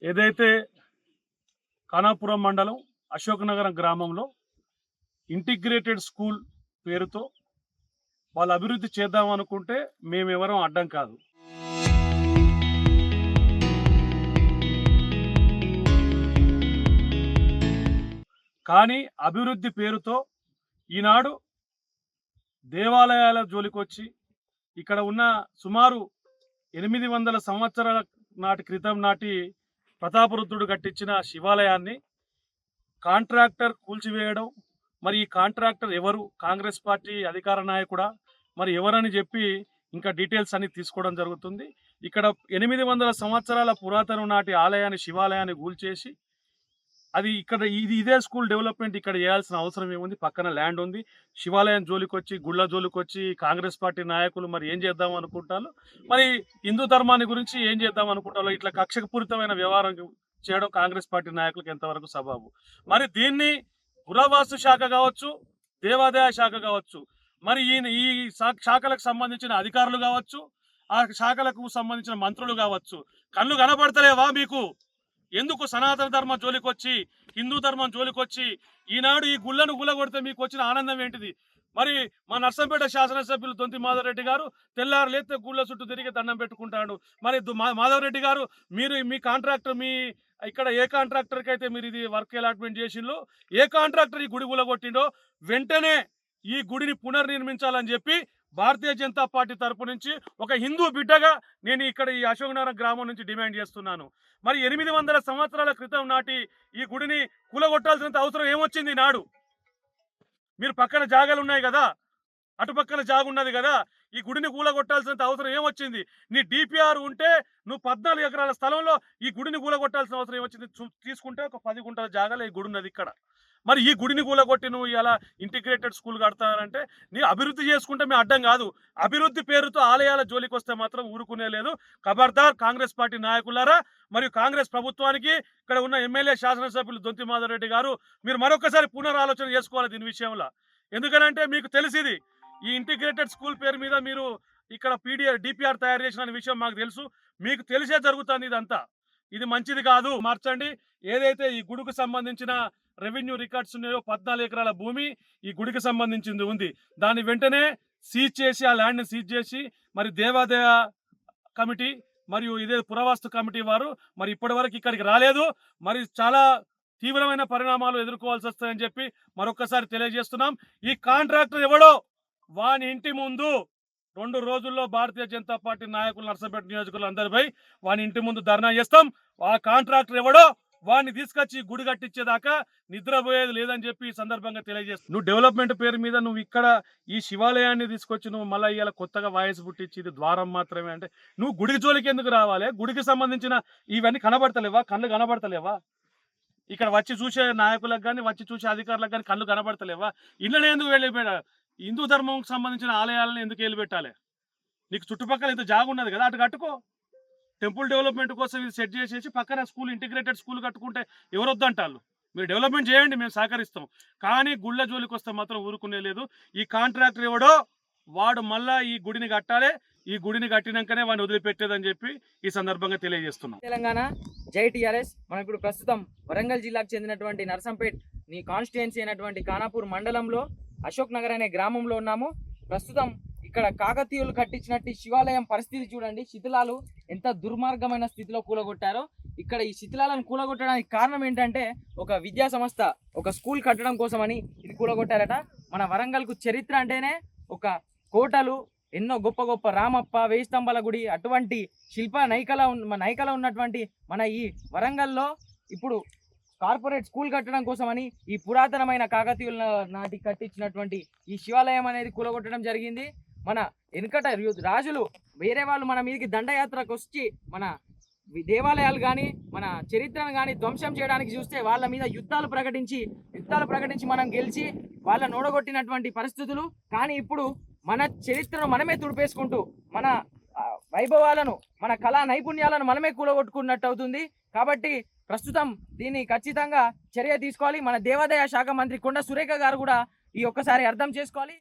ఏదైతే ఖానాపురం మండలం అశోకనగరం గ్రామంలో ఇంటిగ్రేటెడ్ స్కూల్ పేరుతో వాళ్ళు అభివృద్ధి చేద్దాం అనుకుంటే మేమెవరం అడ్డం కాదు. కానీ అభివృద్ధి పేరుతో ఈనాడు దేవాలయాల జోలికొచ్చి ఇక్కడ ఉన్న సుమారు 800 సంవత్సరాల క్రితం నాటి ప్రతాపరుద్రుడు కట్టించిన శివాలయాన్ని కాంట్రాక్టర్ కూల్చివేయడం, మరి ఈ కాంట్రాక్టర్ ఎవరు, కాంగ్రెస్ పార్టీ అధికార నాయకుడా, మరి ఎవరని చెప్పి ఇంకా డీటెయిల్స్ అన్ని తీసుకోవడం జరుగుతుంది. ఇక్కడ 800 సంవత్సరాల పురాతన నాటి ఆలయాన్ని, శివాలయాన్ని కూల్చేసి అది ఇక్కడ ఇదే స్కూల్ డెవలప్మెంట్ ఇక్కడ చేయాల్సిన అవసరం ఏముంది? పక్కన ల్యాండ్ ఉంది. శివాలయం జోలికొచ్చి, గుళ్ళ జోలికొచ్చి కాంగ్రెస్ పార్టీ నాయకులు మరి ఏం చేద్దాం అనుకుంటారు? మరి హిందూ ధర్మాన్ని గురించి ఏం చేద్దాం అనుకుంటారో ఇట్లా కక్షపూరితమైన వ్యవహారం చేయడం కాంగ్రెస్ పార్టీ నాయకులకు ఎంతవరకు సబబు? మరి దీన్ని పురావస్తు శాఖ కావచ్చు, దేవాదాయ శాఖ కావచ్చు, మరి ఈ శాఖలకు సంబంధించిన అధికారులు కావచ్చు, ఆ శాఖలకు సంబంధించిన మంత్రులు కావచ్చు, కళ్ళు కనబడతలేవా మీకు? ఎందుకు సనాతన ధర్మం జోలికొచ్చి, హిందూ ధర్మం జోలికొచ్చి ఈనాడు ఈ గుళ్ళను గుల్లగొడితే మీకు వచ్చిన ఆనందం ఏంటిది? మరి మా నర్సంపేట శాసనసభ్యులు దొంతి మాధవరెడ్డి గారు తెల్లారు లేస్తే గుళ్ళ చుట్టూ తిరిగి దండం పెట్టుకుంటాడు. మరి మాధవరెడ్డి గారు, మీరు మీ కాంట్రాక్టర్, మీ ఇక్కడ ఏ కాంట్రాక్టర్కి అయితే మీరు ఇది వర్క్ అలాట్మెంట్ చేసిండ్రో, ఏ కాంట్రాక్టర్ ఈ గుడి గుల్లగొట్టిండో వెంటనే ఈ గుడిని పునర్నిర్మించాలని చెప్పి భారతీయ జనతా పార్టీ తరపు నుంచి ఒక హిందూ బిడ్డగా నేను ఇక్కడ ఈ అశోకనగరం గ్రామం నుంచి డిమాండ్ చేస్తున్నాను. మరి 800 సంవత్సరాల క్రితం నాటి ఈ గుడిని కూలగొట్టాల్సినంత అవసరం ఏమొచ్చింది నాడు? మీరు పక్కన జాగాలు ఉన్నాయి కదా, అటుపక్కన జాగా ఉన్నది కదా, ఈ గుడిని కూలగొట్టాల్సినంత అవసరం ఏమొచ్చింది? నీ డిపిఆర్ ఉంటే నువ్వు 14 ఎకరాల స్థలంలో ఈ గుడిని కూలగొట్టాల్సిన అవసరం ఏమొచ్చింది? తీసుకుంటే ఒక 10 గుంటల జాగాలో ఈ గుడి ఉన్నది ఇక్కడ. మరి ఈ గుడిని కూలగొట్టి నువ్వు ఇలా ఇంటిగ్రేటెడ్ స్కూల్ కడతానంటే నీ అభివృద్ధి చేసుకుంటే మేము అడ్డం కాదు. అభివృద్ధి పేరుతో ఆలయాల జోలికి వస్తే మాత్రం ఊరుకునే లేదు. ఖబర్దార్ కాంగ్రెస్ పార్టీ నాయకులారా, మరియు కాంగ్రెస్ ప్రభుత్వానికి, ఇక్కడ ఉన్న ఎమ్మెల్యే శాసనసభ్యులు దొంతి మాధవరెడ్డి గారు, మీరు మరొకసారి పునరాలోచన చేసుకోవాలి దీని విషయంలో. ఎందుకనంటే మీకు తెలిసింది, ఈ ఇంటిగ్రేటెడ్ స్కూల్ పేరు మీద మీరు ఇక్కడ డిపిఆర్ తయారు చేసిన విషయం మాకు తెలుసు. మీకు తెలిసే జరుగుతుంది ఇదంతా. ఇది మంచిది కాదు, మార్చండి. ఏదైతే ఈ గుడికి సంబంధించిన రెవెన్యూ రికార్డ్స్ ఉన్నాయో 14 ఎకరాల భూమి ఈ గుడికి సంబంధించింది ఉంది. దాన్ని వెంటనే సీజ్ చేసి, ఆ ల్యాండ్ని సీజ్ చేసి, మరి దేవాదాయ కమిటీ మరియు ఇదే పురావస్తు కమిటీ వారు మరి ఇప్పటి వరకు ఇక్కడికి రాలేదు. మరి చాలా తీవ్రమైన పరిణామాలు ఎదుర్కోవాల్సి వస్తాయని చెప్పి మరొకసారి తెలియజేస్తున్నాం. ఈ కాంట్రాక్టర్ ఎవడో వాని ఇంటి ముందు 2 రోజుల్లో భారతీయ జనతా పార్టీ నాయకులు నర్సంపేట నియోజకవర్గం అందరిపై వాని ఇంటి ముందు ధర్నా చేస్తాం. ఆ కాంట్రాక్టర్ ఎవడో వాడిని తీసుకొచ్చి గుడి కట్టించేదాకా నిద్రపోయేది లేదని చెప్పి ఈ సందర్భంగా తెలియజేస్తాను. నువ్వు డెవలప్మెంట్ పేరు మీద నువ్వు ఇక్కడ ఈ శివాలయాన్ని తీసుకొచ్చి నువ్వు మళ్ళీ ఇవాళ కొత్తగా వాయిస్ పుట్టించి ఇది ద్వారం మాత్రమే అంటే నువ్వు గుడికి జోలికి ఎందుకు రావాలి? గుడికి సంబంధించిన ఇవన్నీ కనబడతలేవా? కళ్ళు కనబడతలేవా? ఇక్కడ వచ్చి చూసే నాయకులకు కానీ, వచ్చి చూసే అధికారులకు కానీ కళ్ళు కనబడతలేవా? ఇళ్ళని ఎందుకు వెళ్ళిపోయా? హిందూ ధర్మంకి సంబంధించిన ఆలయాలను ఎందుకు వెళ్ళిపెట్టాలి? నీకు చుట్టుపక్కల ఇంత జాగా ఉన్నది కదా, అటు కట్టుకో. టెంపుల్ డెవలప్మెంట్ కోసం ఇది సెట్ చేసేసి పక్కన స్కూల్, ఇంటిగ్రేటెడ్ స్కూల్ కట్టుకుంటే ఎవరు వద్దంటారు? మీరు డెవలప్మెంట్ చేయండి, మేము సహకరిస్తాం. కానీ గుళ్ళ జోలికి వస్తే మాత్రం ఊరుకునే లేదు. ఈ కాంట్రాక్టర్ ఎవడో వాడు మళ్ళా ఈ గుడిని కట్టాలి. ఈ గుడిని కట్టినాకనే వాడిని వదిలిపెట్టేదని చెప్పి ఈ సందర్భంగా తెలియజేస్తున్నాం. తెలంగాణ జై టీఆర్ఎస్. మనం ఇప్పుడు ప్రస్తుతం వరంగల్ జిల్లాకు చెందినటువంటి నర్సంపేట్ నీ కాన్స్టిట్యుయెన్సీ అయినటువంటి ఖానాపూర్ మండలంలో అశోక్ నగర్ అనే గ్రామంలో ఉన్నాము. ప్రస్తుతం ఇక్కడ కాకతీయులు కట్టించినట్టు శివాలయం పరిస్థితి చూడండి. శిథిలాలు ఎంత దుర్మార్గమైన స్థితిలో కూలగొట్టారో. ఇక్కడ ఈ శిథిలాలను కూలగొట్టడానికి కారణం ఏంటంటే ఒక విద్యా సంస్థ ఒక స్కూల్ కట్టడం కోసమని ఇది కూలగొట్టారట. మన వరంగల్కు చరిత్ర అంటేనే ఒక కోటలు, ఎన్నో గొప్ప గొప్ప రామప్ప, 1000 స్తంభాల గుడి, అటువంటి శిల్ప నైకల ఉన్నటువంటి మన ఈ వరంగల్లో ఇప్పుడు కార్పొరేట్ స్కూల్ కట్టడం కోసమని ఈ పురాతనమైన కాకతీయుల నాటి కట్టించినటువంటి ఈ శివాలయం అనేది కూలగొట్టడం జరిగింది. మన వెనుకట రాజులు వేరే వాళ్ళు మన మీదకి దండయాత్రకు వచ్చి మన దేవాలయాలు కానీ, మన చరిత్రను కానీ ధ్వంసం చేయడానికి చూస్తే వాళ్ళ మీద యుద్ధాలు ప్రకటించి మనం గెలిచి వాళ్ళని ఓడగొట్టినటువంటి పరిస్థితులు. కానీ ఇప్పుడు మన చరిత్రను మనమే తుడిపేసుకుంటూ మన వైభవాలను, మన కళా నైపుణ్యాలను మనమే కూలగొట్టుకున్నట్టు అవుతుంది. కాబట్టి ప్రస్తుతం దీన్ని ఖచ్చితంగా చర్య తీసుకోవాలి. మన దేవాదాయ శాఖ మంత్రి కొండ సురేఖ గారు కూడా ఈ ఒక్కసారి అర్థం చేసుకోవాలి.